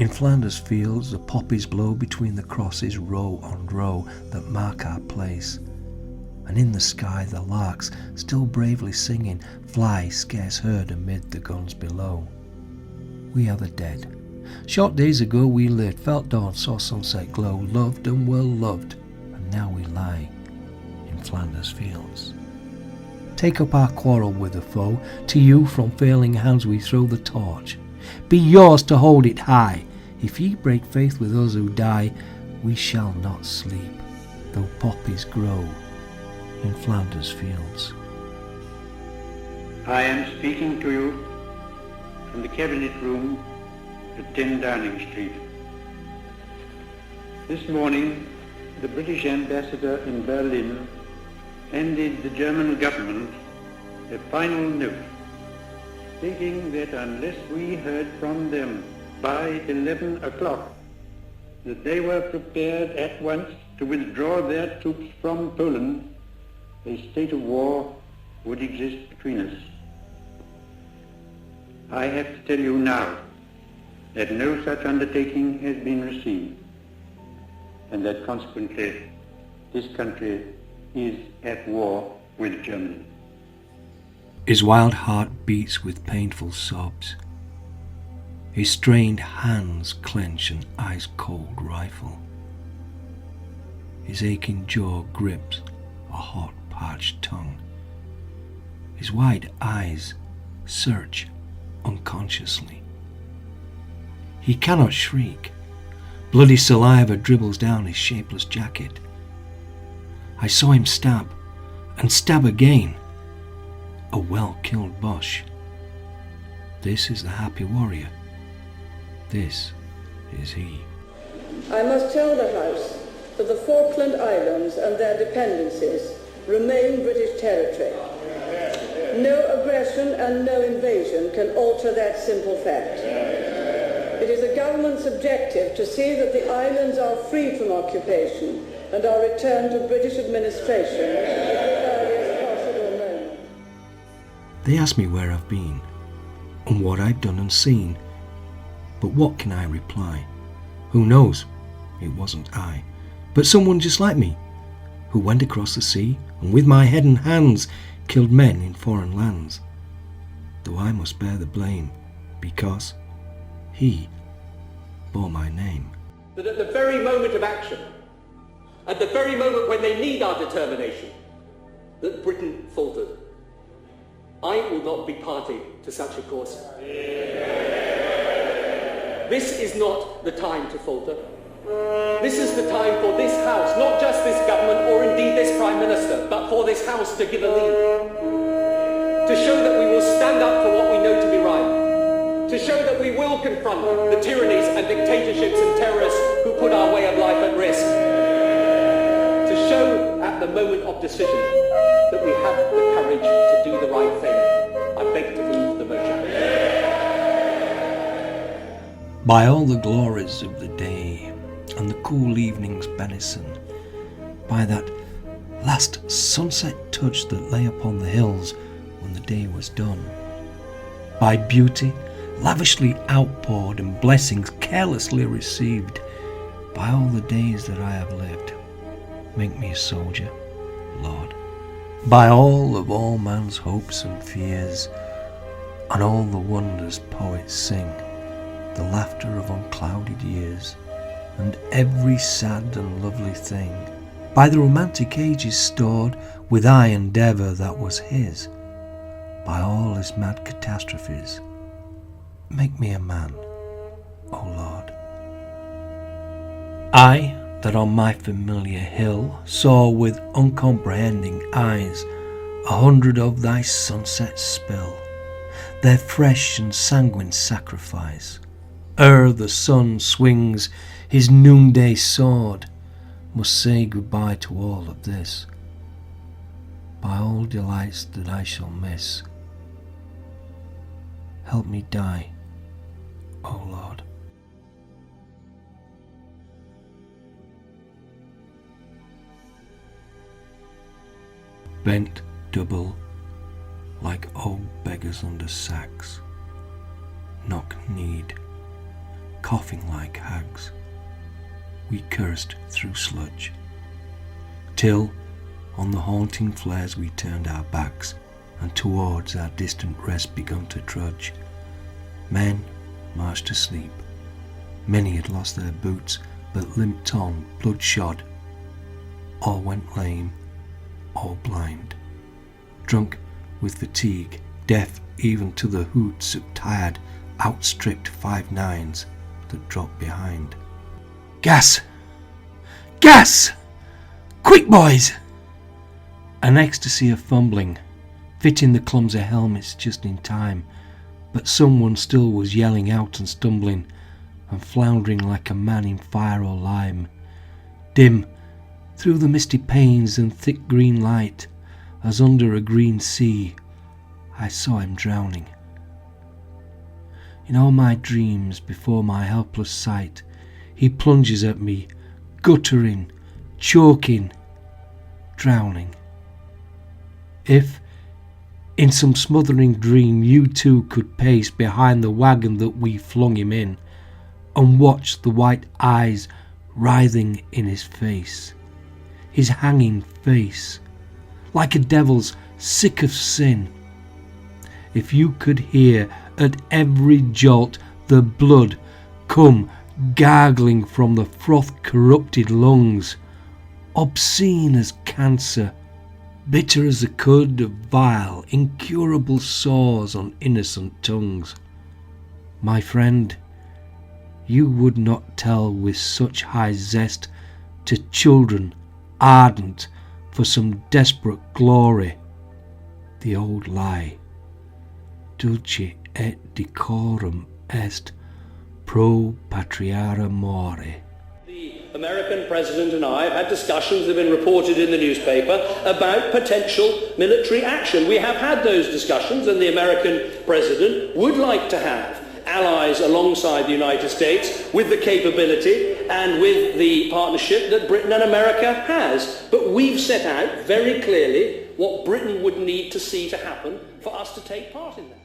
In Flanders fields the poppies blow between the crosses row on row that mark our place, and in the sky the larks, still bravely singing, fly scarce heard amid the guns below. We are the dead. Short days ago we lived, felt dawn, saw sunset glow, loved and well loved, and now we lie in Flanders fields. Take up our quarrel with the foe, to you from failing hands we throw the torch. Be yours to hold it high. If ye break faith with us who die, we shall not sleep, though poppies grow in Flanders fields. I am speaking to you from the Cabinet Room at 10 Downing Street. This morning, the British ambassador in Berlin handed the German government a final note stating that unless we heard from them by 11 o'clock, that they were prepared at once to withdraw their troops from Poland, a state of war would exist between us. I have to tell you now that no such undertaking has been received, and that consequently this country is at war with Germany. His wild heart beats with painful sobs. His strained hands clench an ice-cold rifle. His aching jaw grips a hot, parched tongue. His wide eyes search unconsciously. He cannot shriek. Bloody saliva dribbles down his shapeless jacket. I saw him stab, and stab again. A well-killed Boche. This is the happy warrior. This is he. I must tell the House that the Falkland Islands and their dependencies remain British territory. No aggression and no invasion can alter that simple fact. It is the government's objective to see that the islands are free from occupation and are returned to British administration at the earliest possible moment. They ask me where I've been and what I've done and seen, but what can I reply? Who knows? It wasn't I, but someone just like me, who went across the sea and with my head and hands killed men in foreign lands. Though I must bear the blame, because he bore my name. That at the very moment of action, at the very moment when they need our determination, that Britain faltered. I will not be party to such a course. This is not the time to falter. This is the time for this House, not just this government or indeed this Prime Minister, but for this House to give a lead. To show that we will stand up for what we know to be right. To show that we will confront the tyrannies and dictatorships and terrorists who put our way of life at risk. To show at the moment of decision that we have the courage to do the right thing. I beg to move the motion. By all the glories of the day and the cool evening's benison, by that last sunset touch that lay upon the hills when the day was done, by beauty lavishly outpoured and blessings carelessly received, by all the days that I have lived, make me a soldier, Lord. By all man's hopes and fears, and all the wonders poets sing, the laughter of unclouded years, and every sad and lovely thing, by the romantic ages stored with eye endeavour that was his, by all his mad catastrophes, make me a man, O Lord. I, that on my familiar hill saw with uncomprehending eyes 100 of thy sunsets spill their fresh and sanguine sacrifice, ere the sun swings his noonday sword, must say goodbye to all of this, by all delights that I shall miss. Help me die, O Lord. Bent double like old beggars under sacks, knock-kneed, coughing like hags. We cursed through sludge, till on the haunting flares we turned our backs, and towards our distant rest begun to trudge. Men marched asleep. Many had lost their boots, but limped on, bloodshod. All went lame, all blind, drunk with fatigue, deaf even to the hoots of tired, outstripped 5-9s that dropped behind. Gas! Gas! Quick, boys! An ecstasy of fumbling, fitting the clumsy helmets just in time, but someone still was yelling out and stumbling, and floundering like a man in fire or lime. Dim, through the misty panes and thick green light, as under a green sea, I saw him drowning. In all my dreams, before my helpless sight, he plunges at me, guttering, choking, drowning. If, in some smothering dream, you too could pace behind the wagon that we flung him in, and watch the white eyes writhing in his face, his hanging face, like a devil's sick of sin. If you could hear at every jolt the blood come gargling from the froth-corrupted lungs, obscene as cancer, bitter as the cud of vile, incurable sores on innocent tongues, my friend, you would not tell with such high zest to children ardent for some desperate glory the old lie, dulce et decorum est pro patriara more. The American president and I have had discussions that have been reported in the newspaper about potential military action. We have had those discussions, and the American president would like to have allies alongside the United States with the capability and with the partnership that Britain and America has. But we've set out very clearly what Britain would need to see to happen for us to take part in that.